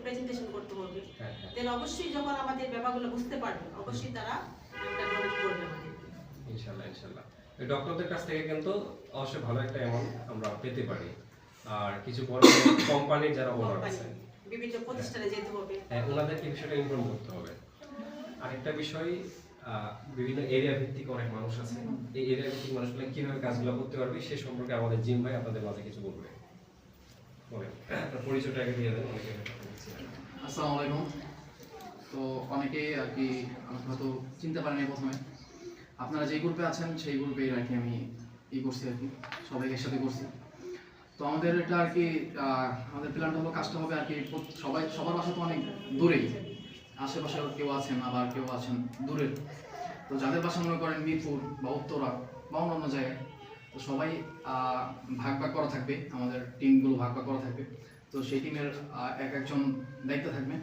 Presentation করতে হবে, হ্যাঁ। দেন অবশ্যই যখন আমাদের ব্যাপারগুলো বুঝতে পারবে অবশ্যই তারা একটা ডোনেট করবে আমাদের। ইনশাআল্লাহ ইনশাআল্লাহ এই ডক্টরদের কাছ থেকে কিন্তু অবশ্যই ভালো একটা অ্যামাউন্ট আমরা পেতে পারি। আর কিছু বড় কোম্পানির যারা ওনার আছে বিভিন্ন প্রতিষ্ঠানে যেতে হবে, হ্যাঁ ওনাদেরকে বিষয়টা ইনফর্ম করতে হবে। আরেকটা বিষয় বিভিন্ন এরিয়া ভিত্তিক অনেক মানুষ আছে, এই এরিয়া ভিত্তিক মানুষগুলো কিভাবে কাজগুলো করতে পারবে সে সম্পর্কে আমাদের জিম ভাই আপনাদের মাঝে কিছু বলবে। বলেন আপনার পরিচয়টা আগে দিয়ে দেন। অনেকে আসসালামু আলাইকুম। তো অনেকেই আর কি আমাকে হয়তো চিনতে পারেনি প্রথমে। আপনারা যেই গ্রুপে আছেন সেই গ্রুপে আর কি আমি করছি আর কি, সবাই একসাথে করছি। তো আমাদের এটা আর কি আমাদের প্ল্যানটা হলো, কাজটা হবে আর কি সবার বাসা তো অনেক দূরেই, আশেপাশে কেউ আছেন আবার কেউ আছেন দূরের। তো যাদের বাসা মনে করেন মিরপুর বা উত্তরা বা অন্যান্য জায়গায়, তো সবাই ভাগ ভাগ করা থাকবে, আমাদের টিমগুলো ভাগ ভাগ করা থাকবে। তো সেই টিমের একজন দায়িত্ব থাকবে,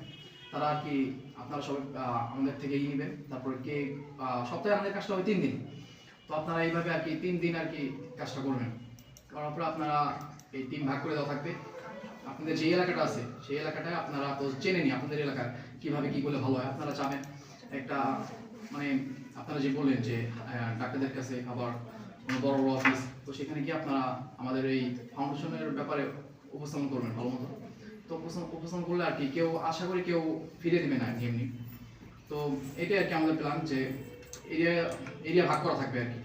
তারা আর কি আপনারা সবাই আমাদের থেকে নেবেন। তারপরে কে সপ্তাহে আমাদের কাজটা হয় 3 দিন। তো আপনারা এইভাবে আর কি 3 দিন আর কি কাজটা করবেন। করার পরে আপনারা এই টিম ভাগ করে দেওয়া থাকবে। আপনাদের যে এলাকাটা আছে সেই এলাকাটায় আপনারা তো চেনেনি, আপনাদের এলাকার কীভাবে কী করলে ভালো হয়। আপনারা চাবেন একটা মানে আপনারা যে বললেন যে ডাক্তারদের কাছে আবার কোনো বড় বড় অফিস, তো সেখানে গিয়ে আপনারা আমাদের এই ফাউন্ডেশনের ব্যাপারে উপস্থাপন করবেন ভালো মতো। তো উপস্থাপন করলে আর কি কেউ আশা করি কেউ ফিরে দেবে না এমনি। তো এটাই আর কি আমাদের প্ল্যান, যে এরিয়া ভাগ করা থাকবে আর কি।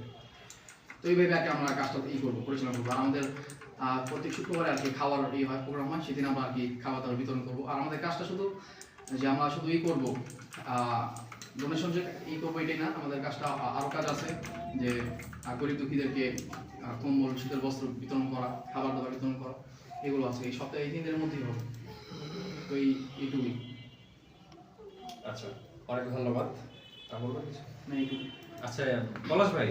তো এইভাবে আর কি আমরা কাজটা করবো, পরিচালনা করবো। আর আমাদের প্রত্যেক শুক্রবারে আর কি খাওয়ার হয়, প্রোগ্রাম হয়, সেদিন আমরা আর কি খাবার দাবার বিতরণ করবো। আর আমাদের কাজটা শুধু যে আমরা শুধু করবো ডোনেশন যে করবো এটাই না, আমাদের কাজটা আরও কাজ আছে, যে গরিব দুঃখীদেরকে কম্বল শীতের বস্ত্র বিতরণ করা, খাবার দাবার বিতরণ করা, এগুলো আছে। এই সপ্তাহে এই 3 দিনের মধ্যেই হবে। তো এইটুকুই। আচ্ছা অনেক ধন্যবাদ। বলবেন কিছু? না এইটুকুই। আচ্ছা পলাশ ভাই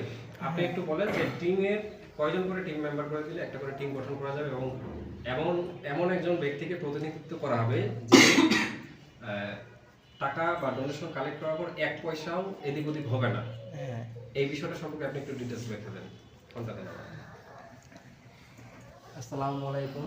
আপনি একটু বলেন যে টিমের কয়জন করে টিম মেম্বার করে দিলে একটা করে টিম গঠন করা যাবে, এবং এমন একজন ব্যক্তিকে প্রতিনিধিত্ব করা হবে যে টাকা বা ডোনেশন কালেক্ট করার পর 1 পয়সাও এদিক ওদিক হবে না। এই বিষয়টা সম্পর্কে আপনি একটু ডিটেইলস ব্যাখ্যা দেন। কোনটা দেন? আসসালামু আলাইকুম।